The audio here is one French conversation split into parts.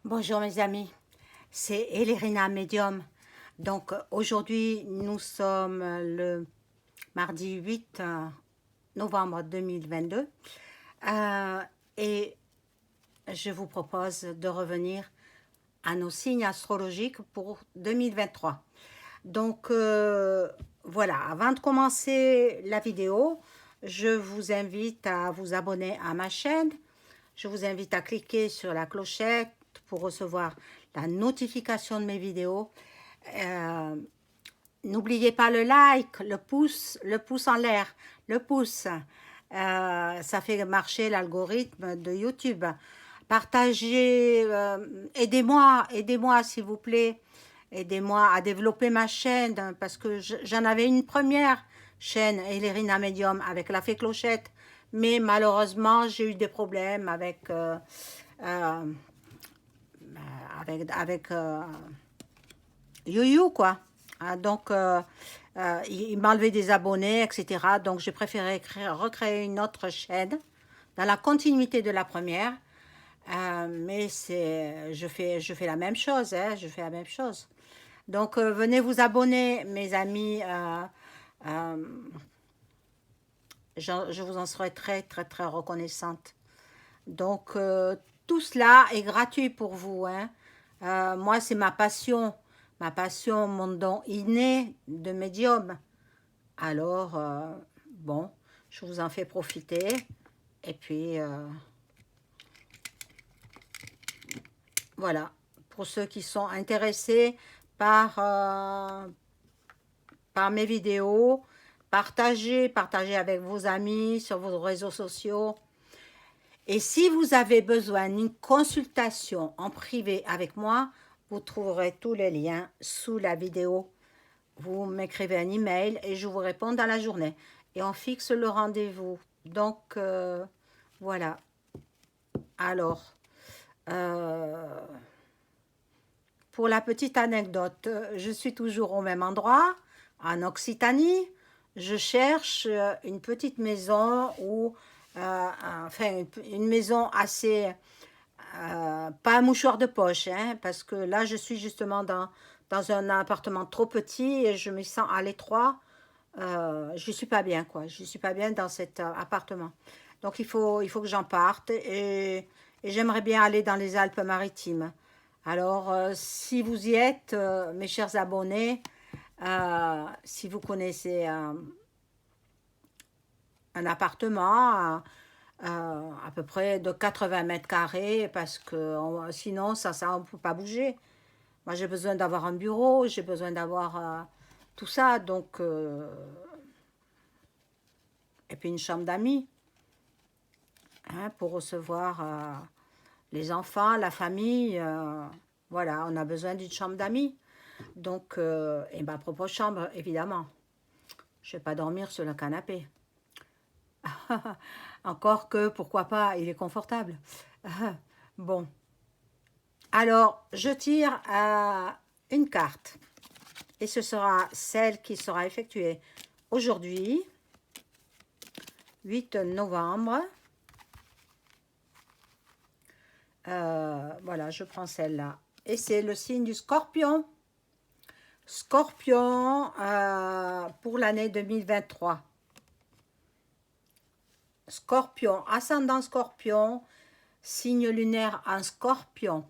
Bonjour mes amis, c'est Elérina Medium. Donc aujourd'hui nous sommes le mardi 8 novembre 2022 euh, et je vous propose de revenir à nos signes astrologiques pour 2023. Donc voilà, avant de commencer la vidéo, je vous invite à vous abonner à ma chaîne. Je vous invite à cliquer sur la clochette pour recevoir la notification de mes vidéos. Euh, N'oubliez pas le like, le pouce en l'air, le pouce. Ça fait marcher l'algorithme de YouTube. Partagez, aidez-moi s'il vous plaît. Aidez-moi à développer ma chaîne parce que j'en avais une première chaîne, Elérina Medium, avec la fée Clochette. Mais malheureusement, j'ai eu des problèmes euh, avec You, quoi. Donc, il m'a enlevé des abonnés, etc. Donc, j'ai préféré recréer une autre chaîne dans la continuité de la première. Mais je fais la même chose, hein, je fais la même chose. Donc, venez vous abonner, mes amis. Euh, je vous en serai très, très, très reconnaissante. Donc, tout cela est gratuit pour vous, hein. Moi, c'est ma passion, mon don inné de médium. Alors, bon, je vous en fais profiter. Et puis, voilà, pour ceux qui sont intéressés par, euh, par mes vidéos, partagez avec vos amis sur vos réseaux sociaux. Et si vous avez besoin d'une consultation en privé avec moi, vous trouverez tous les liens sous la vidéo. Vous m'écrivez un email et je vous réponds dans la journée. Et on fixe le rendez-vous. Donc, voilà. Alors, euh, pour la petite anecdote, je suis toujours au même endroit, en Occitanie. Je cherche une petite maison ou, enfin, une maison assez pas un mouchoir de poche, hein, parce que là, je suis justement dans un appartement trop petit et je me sens à l'étroit. Je ne suis pas bien, quoi. Je ne suis pas bien dans cet appartement. Donc, il faut que j'en parte et j'aimerais bien aller dans les Alpes-Maritimes. Alors, si vous y êtes, mes chers abonnés, si vous connaissez un appartement à peu près de 80 mètres carrés, parce que sinon, ça on ne peut pas bouger. Moi, j'ai besoin d'avoir un bureau, j'ai besoin d'avoir tout ça, donc, et puis une chambre d'amis, hein, pour recevoir les enfants, la famille. Voilà, on a besoin d'une chambre d'amis. Donc, et ma propre chambre, évidemment. Je ne vais pas dormir sur le canapé. Encore que, pourquoi pas, il est confortable. Bon, alors, je tire une carte et ce sera celle qui sera effectuée aujourd'hui, 8 novembre. Voilà, je prends celle-là. Et c'est le signe du Scorpion. Scorpion pour l'année 2023. Scorpion, ascendant Scorpion, signe lunaire en Scorpion.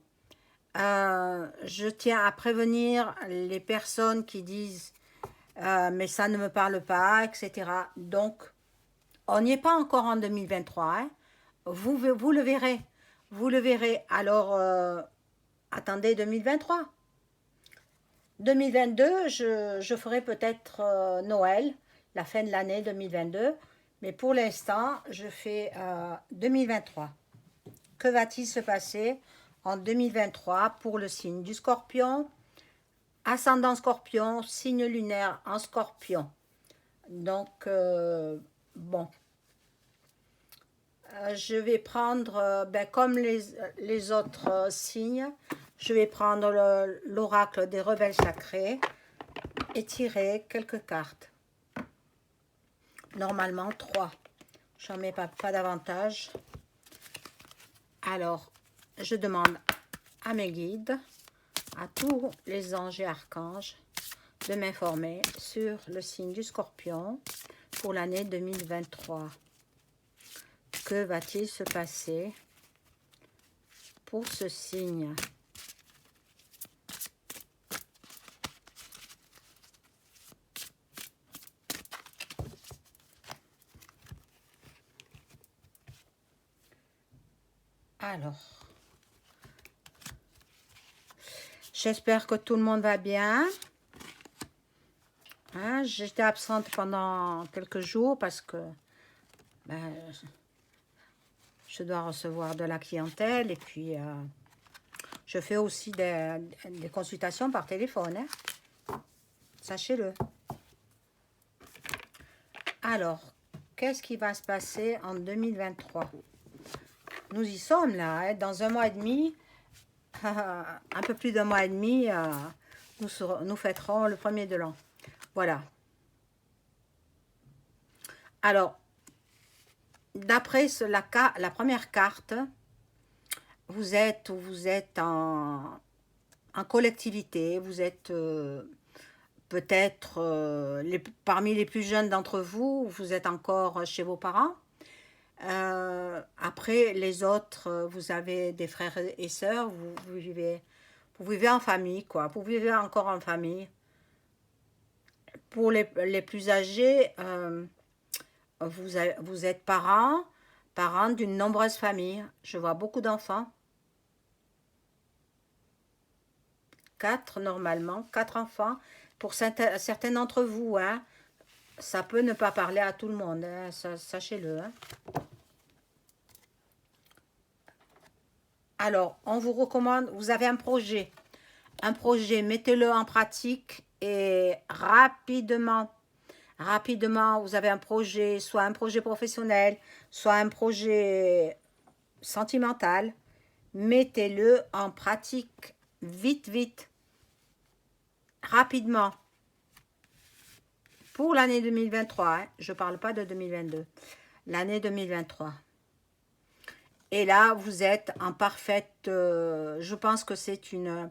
Je tiens à prévenir les personnes qui disent mais ça ne me parle pas, etc. Donc, on n'y est pas encore en 2023. Hein. Vous le verrez. Vous le verrez. Alors, attendez 2023. 2022, je ferai peut-être Noël, la fin de l'année 2022. Mais pour l'instant, je fais 2023. Que va-t-il se passer en 2023 pour le signe du Scorpion, ascendant Scorpion, signe lunaire en Scorpion. Donc, bon, je vais prendre, comme les autres signes, je vais prendre l'oracle des rebelles sacrés et tirer quelques cartes. Normalement, 3. J'en mets pas davantage. Alors, je demande à mes guides, à tous les anges et archanges, de m'informer sur le signe du Scorpion pour l'année 2023. Que va-t-il se passer pour ce signe? Alors, j'espère que tout le monde va bien. Hein, j'étais absente pendant quelques jours parce que ben, je dois recevoir de la clientèle et puis je fais aussi des consultations par téléphone. Hein. Sachez-le. Alors, qu'est-ce qui va se passer en 2023? Nous y sommes là, hein, dans un mois et demi, un peu plus d'un mois et demi, nous fêterons le premier de l'an. Voilà. Alors, d'après la première carte, vous êtes en collectivité, vous êtes peut-être parmi les plus jeunes d'entre vous, vous êtes encore chez vos parents. Après, les autres, vous avez des frères et sœurs, vous vivez en famille, quoi. Vous vivez encore en famille. Pour les plus âgés, vous êtes parents d'une nombreuse famille. Je vois beaucoup d'enfants. 4 normalement, 4 enfants. Pour certains d'entre vous, hein, ça peut ne pas parler à tout le monde, hein, sachez-le. Hein. Alors, on vous recommande, vous avez un projet, mettez-le en pratique et rapidement, vous avez un projet, soit un projet professionnel, soit un projet sentimental, mettez-le en pratique vite, rapidement. Pour l'année 2023, hein, je ne parle pas de 2022, l'année 2023. Et là, vous êtes en parfaite... je pense que c'est une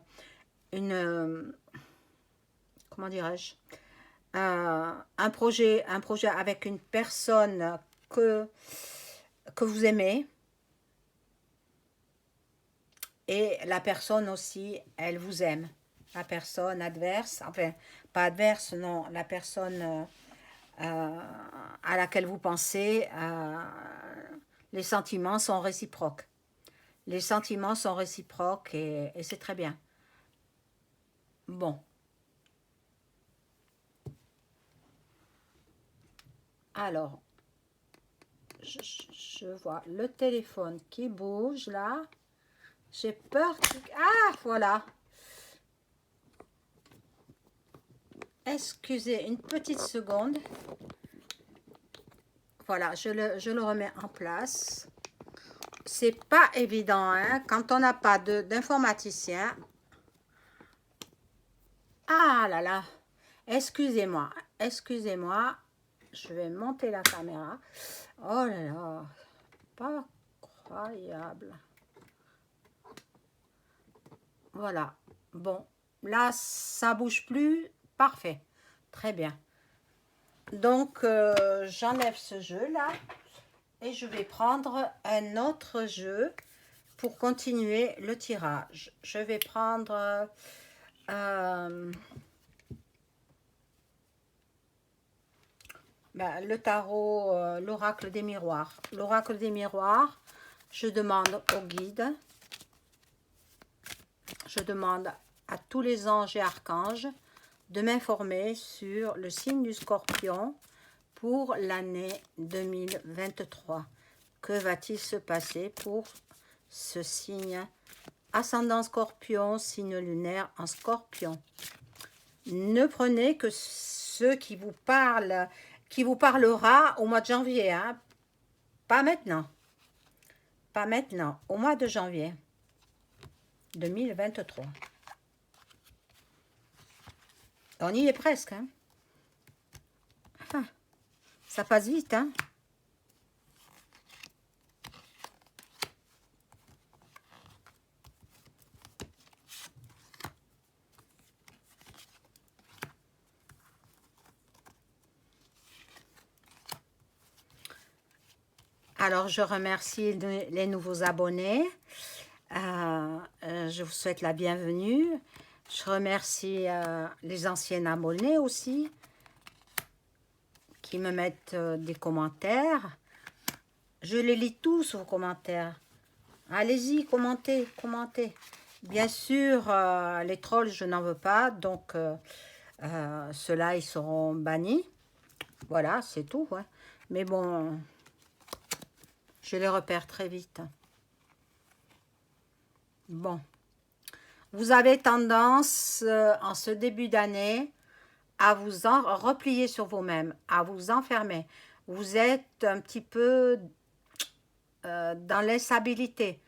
comment dirais-je, un projet avec une personne que vous aimez. Et la personne aussi, elle vous aime. La personne adverse, enfin, pas adverse, non, la personne à laquelle vous pensez, les sentiments sont réciproques. Les sentiments sont réciproques et c'est très bien. Bon. Alors, je vois le téléphone qui bouge là. J'ai peur. Ah, voilà. Excusez une petite seconde. Voilà, je le remets en place. C'est pas évident, hein, quand on n'a pas d'informaticien. Ah là là, excusez-moi, je vais monter la caméra. Oh là là, pas croyable. Voilà, bon, là ça bouge plus, parfait, très bien. Donc j'enlève ce jeu là et je vais prendre un autre jeu pour continuer le tirage. Je vais prendre le tarot, l'oracle des miroirs. L'oracle des miroirs, je demande au guide, je demande à tous les anges et archanges de m'informer sur le signe du Scorpion pour l'année 2023. Que va-t-il se passer pour ce signe ascendant Scorpion, signe lunaire en Scorpion? Ne prenez que ceux qui vous parlent, qui vous parlera au mois de janvier, hein? Pas maintenant. Pas maintenant, au mois de janvier 2023. On y est presque, hein? Enfin, ça passe vite, hein? Alors, je remercie les nouveaux abonnés. Je vous souhaite la bienvenue. Je remercie les anciens abonnés aussi qui me mettent des commentaires. Je les lis tous, vos commentaires. Allez-y, commentez, commentez. Bien sûr, les trolls, je n'en veux pas, donc ceux-là, ils seront bannis. Voilà, c'est tout. Ouais. Mais bon, je les repère très vite. Bon. Vous avez tendance, en ce début d'année, à vous en replier sur vous-même, à vous enfermer. Vous êtes un petit peu dans l'instabilité.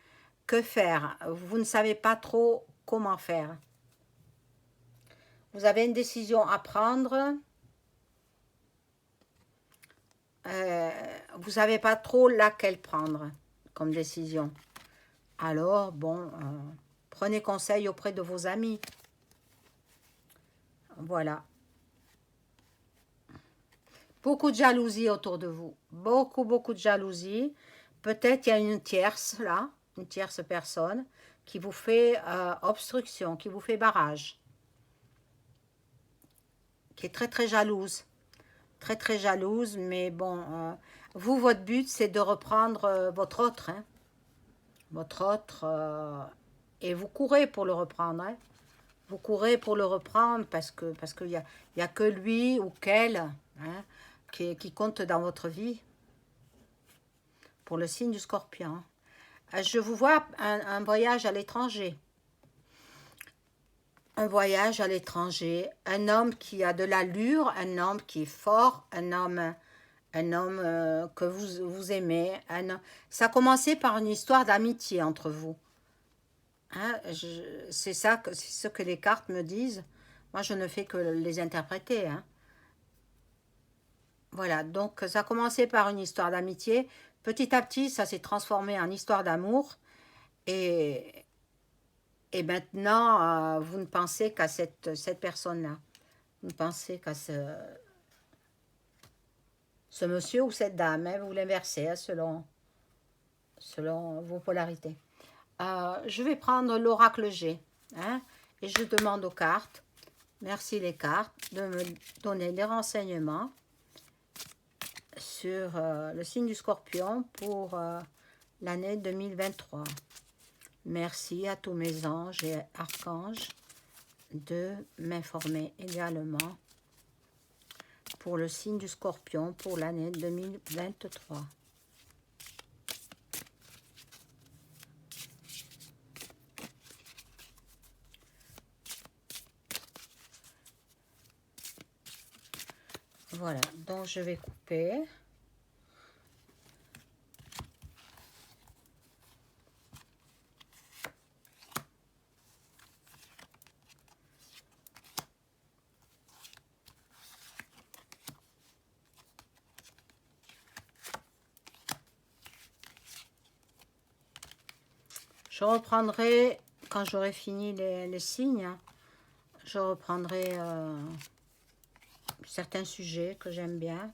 Que faire? Vous ne savez pas trop comment faire. Vous avez une décision à prendre. Vous ne savez pas trop laquelle prendre comme décision. Alors, bon, prenez conseil auprès de vos amis. Voilà. Beaucoup de jalousie autour de vous. Beaucoup, beaucoup de jalousie. Peut-être il y a une tierce là, une tierce personne qui vous fait obstruction, qui vous fait barrage, qui est très, très jalouse. Très, très jalouse, mais bon, vous, votre but, c'est de reprendre votre autre, hein, votre autre, et vous courez pour le reprendre, hein. Vous courez pour le reprendre parce qu'il y a que lui ou qu'elle, hein, qui compte dans votre vie pour le signe du Scorpion. Je vous vois un voyage à l'étranger. Un voyage à l'étranger. Un homme qui a de l'allure, un homme qui est fort, un homme que vous aimez. Ça a commencé par une histoire d'amitié entre vous. Hein, c'est ce que les cartes me disent. Moi, je ne fais que les interpréter. Hein. Voilà, donc ça a commencé par une histoire d'amitié. Petit à petit, ça s'est transformé en histoire d'amour. Et, et maintenant, vous ne pensez qu'à cette personne-là. Vous ne pensez qu'à ce monsieur ou cette dame. Hein, vous l'inversez hein, selon vos polarités. Je vais prendre l'oracle G. Hein, et je demande aux cartes, merci les cartes, de me donner des renseignements sur le signe du Scorpion pour l'année 2023. Merci à tous mes anges et archanges de m'informer également pour le signe du Scorpion pour l'année 2023. Voilà, donc je vais couper. Je reprendrai, quand j'aurai fini les signes, je reprendrai certains sujets que j'aime bien,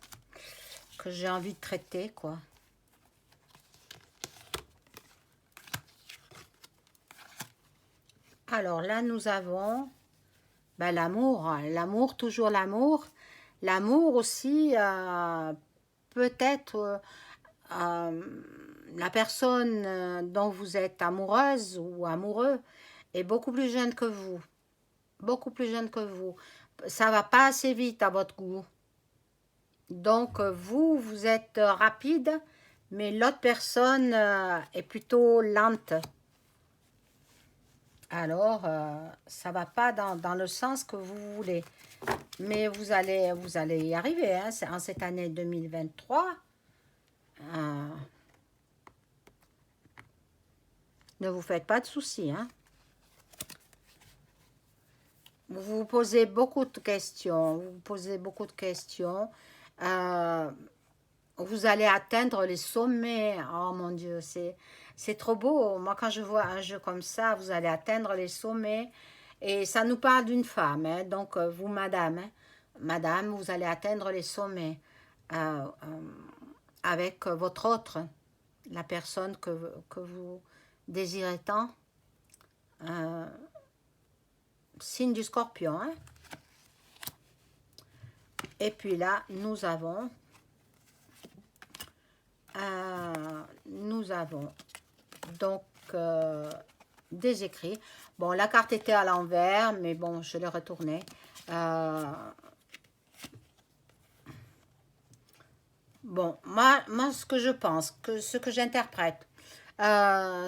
que j'ai envie de traiter, quoi. Alors là, nous avons ben, l'amour, hein. L'amour, toujours l'amour. L'amour aussi, peut-être la personne dont vous êtes amoureuse ou amoureux est beaucoup plus jeune que vous. Beaucoup plus jeune que vous. Ça va pas assez vite à votre goût. Donc, vous êtes rapide, mais l'autre personne est plutôt lente. Alors, ça va pas dans le sens que vous voulez. Mais vous allez y arriver. Hein. En cette année 2023, ne vous faites pas de soucis. Hein. Vous vous posez beaucoup de questions. Vous vous posez beaucoup de questions. Vous allez atteindre les sommets. Oh mon Dieu, c'est trop beau. Moi, quand je vois un jeu comme ça, vous allez atteindre les sommets. Et ça nous parle d'une femme. Hein. Donc, vous, madame, hein, madame, vous allez atteindre les sommets avec votre autre. la personne que vous désirez tant. Euh, Signe du Scorpion, hein. Et puis là, nous avons donc des écrits. Bon, la carte était à l'envers, mais bon, je l'ai retournée. Bon, moi, ce que je pense, ce que j'interprète,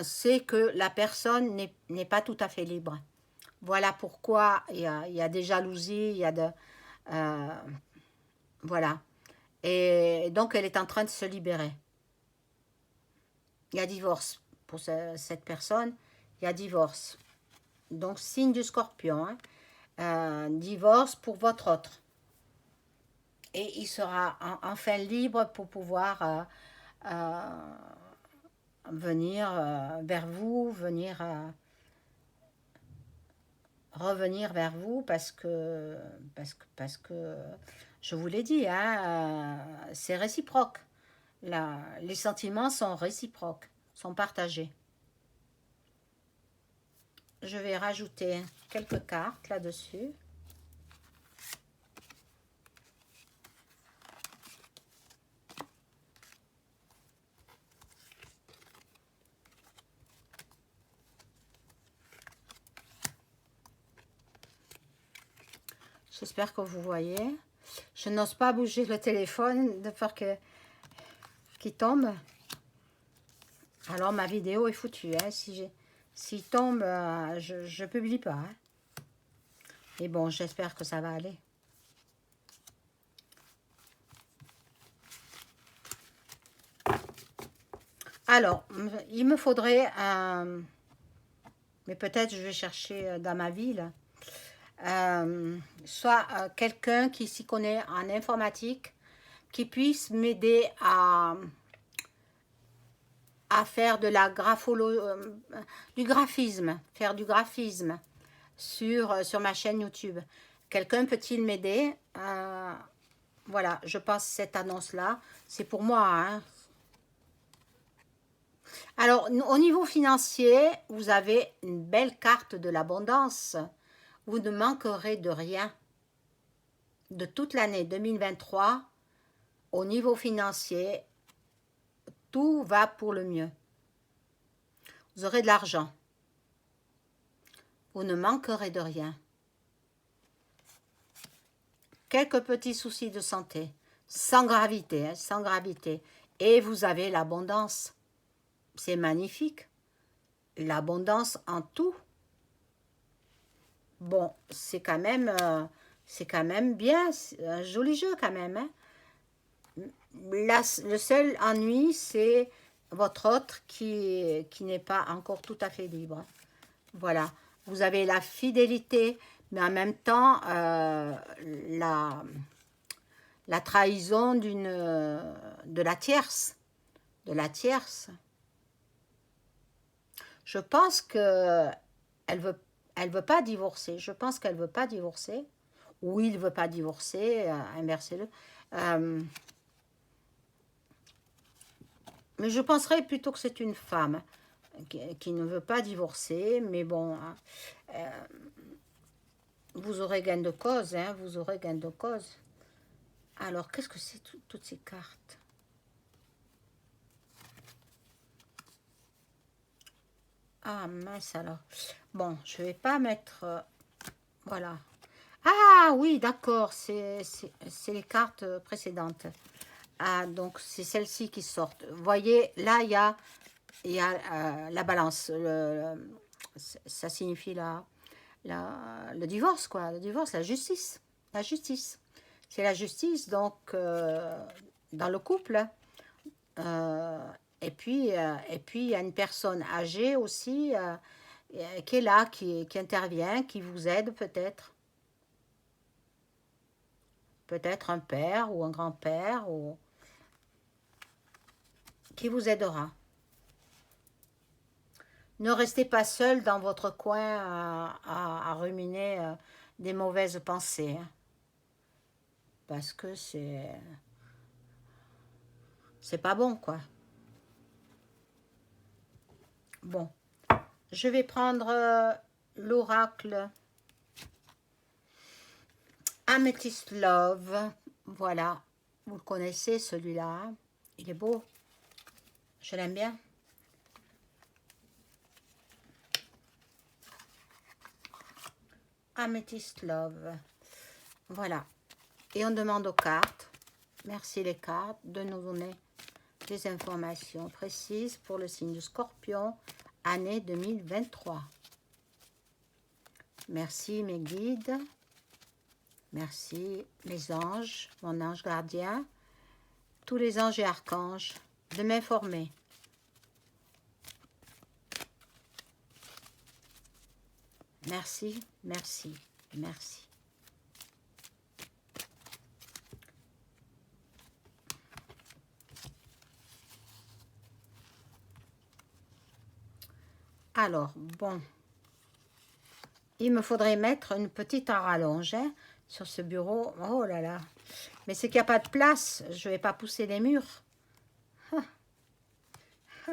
c'est que la personne n'est pas tout à fait libre. Voilà pourquoi il y a des jalousies, il y a de... euh, voilà. Et donc, elle est en train de se libérer. Il y a divorce pour cette personne. Il y a divorce. Donc, signe du Scorpion, hein. Divorce pour votre autre. Et il sera enfin libre pour pouvoir venir vers vous, revenir vers vous parce que je vous l'ai dit, hein, c'est réciproque. Les sentiments sont réciproques, sont partagés. Je vais rajouter quelques cartes là-dessus. J'espère que vous voyez. Je n'ose pas bouger le téléphone de peur qu'il tombe. Alors ma vidéo est foutue. Hein. S'il tombe, je ne publie pas. Hein. Et bon, j'espère que ça va aller. Alors, il me faudrait mais peut-être je vais chercher dans ma ville, soit quelqu'un qui s'y connaît en informatique, qui puisse m'aider à faire de la du graphisme, faire du graphisme sur ma chaîne YouTube. Quelqu'un peut-il m'aider? Voilà, je passe cette annonce-là. C'est pour moi, hein. Alors, au niveau financier, vous avez une belle carte de l'abondance. Vous ne manquerez de rien. De toute l'année 2023, au niveau financier, tout va pour le mieux. Vous aurez de l'argent. Vous ne manquerez de rien. Quelques petits soucis de santé, sans gravité, hein, sans gravité. Et vous avez l'abondance. C'est magnifique. L'abondance en tout. Bon, c'est quand même bien, c'est un joli jeu quand même. Hein. Le seul ennui, c'est votre autre qui n'est pas encore tout à fait libre. Voilà. Vous avez la fidélité, mais en même temps, la trahison de la tierce. De la tierce. Je pense que elle veut pas divorcer. Je pense qu'elle veut pas divorcer. Ou il veut pas divorcer, inversez-le. Mais je penserais plutôt que c'est une femme qui ne veut pas divorcer. Mais bon, vous aurez gain de cause, hein, vous aurez gain de cause. Alors, qu'est-ce que c'est toutes ces cartes? Ah mince alors. Bon, je vais pas mettre... voilà. Ah oui, d'accord, c'est les cartes précédentes. Ah, donc c'est celles-ci qui sortent. Vous voyez, là, il y a la balance. Ça signifie le divorce, quoi. Le divorce, la justice. La justice. C'est la justice, donc, dans le couple. Et puis, il y a une personne âgée aussi qui est là, qui intervient, qui vous aide peut-être. Peut-être un père ou un grand-père ou qui vous aidera. Ne restez pas seul dans votre coin à ruminer des mauvaises pensées. Hein, parce que c'est pas bon, quoi. Bon, je vais prendre l'oracle Amethyst Love. Voilà, vous le connaissez celui-là. Il est beau, je l'aime bien. Amethyst Love. Voilà. Et on demande aux cartes, merci les cartes, de nous donner des informations précises pour le signe du Scorpion, année 2023. Merci mes guides, merci mes anges, mon ange gardien, tous les anges et archanges, de m'informer. Merci, merci, merci. Alors, bon, il me faudrait mettre une petite rallonge hein, sur ce bureau. Oh là là, mais c'est qu'il n'y a pas de place, je ne vais pas pousser les murs.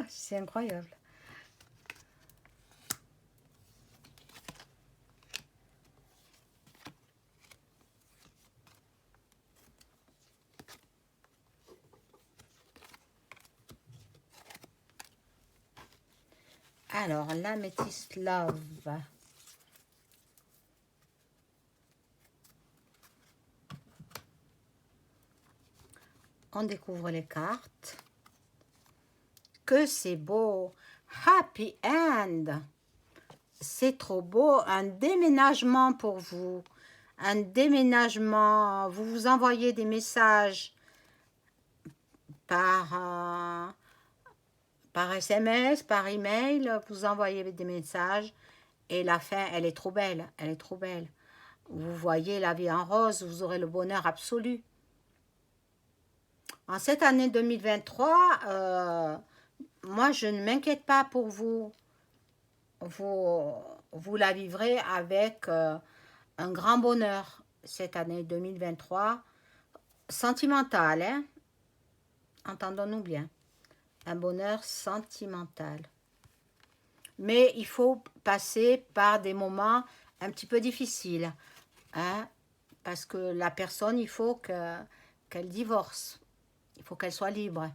C'est incroyable. Alors, l'Amethyst Love. On découvre les cartes. Que c'est beau. Happy End. C'est trop beau. Un déménagement pour vous. Un déménagement. Vous vous envoyez des messages par SMS, par email. Vous envoyez des messages. Et la fin, elle est trop belle. Elle est trop belle. Vous voyez la vie en rose. Vous aurez le bonheur absolu. En cette année 2023, moi, je ne m'inquiète pas pour vous. Vous la vivrez avec un grand bonheur cette année 2023. Sentimental, hein? Entendons-nous bien. Un bonheur sentimental. Mais il faut passer par des moments un petit peu difficiles. Hein? Parce que la personne, il faut qu'elle divorce. Il faut qu'elle soit libre.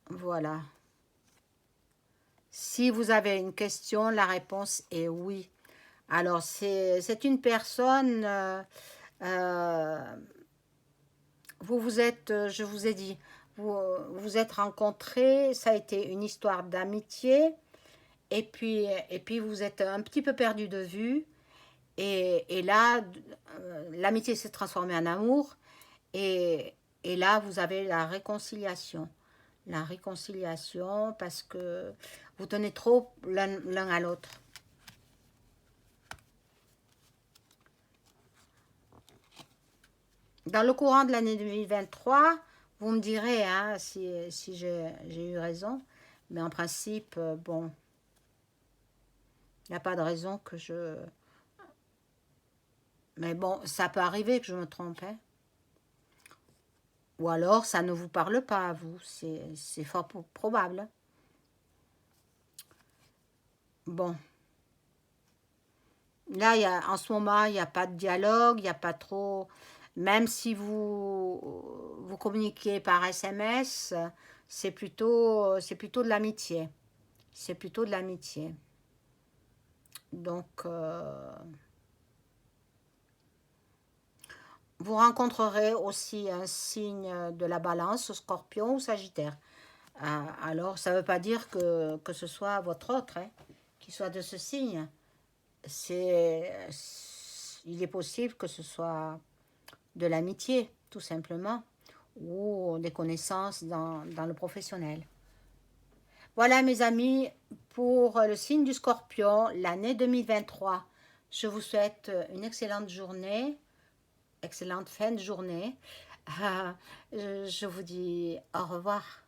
Voilà. Si vous avez une question, la réponse est oui. Alors, c'est une personne, vous êtes, je vous ai dit, vous êtes rencontrés, ça a été une histoire d'amitié, et puis vous êtes un petit peu perdu de vue, et là, l'amitié s'est transformée en amour, et là, vous avez la réconciliation. La réconciliation parce que vous tenez trop l'un à l'autre. Dans le courant de l'année 2023, vous me direz hein, si j'ai eu raison, mais en principe, bon, il n'y a pas de raison que je... Mais bon, ça peut arriver que je me trompe. Hein. Ou alors, ça ne vous parle pas à vous. C'est fort probable. Bon. Là, en ce moment, il n'y a pas de dialogue, il n'y a pas trop... Même si vous communiquez par SMS, c'est plutôt de l'amitié. C'est plutôt de l'amitié. Donc, vous rencontrerez aussi un signe de la balance, Scorpion ou Sagittaire. Alors, ça ne veut pas dire que ce soit votre autre, hein, qui soit de ce signe. Il est possible que ce soit de l'amitié, tout simplement, ou des connaissances dans le professionnel. Voilà, mes amis, pour le signe du Scorpion, l'année 2023. Je vous souhaite une excellente journée, excellente fin de journée. Je vous dis au revoir.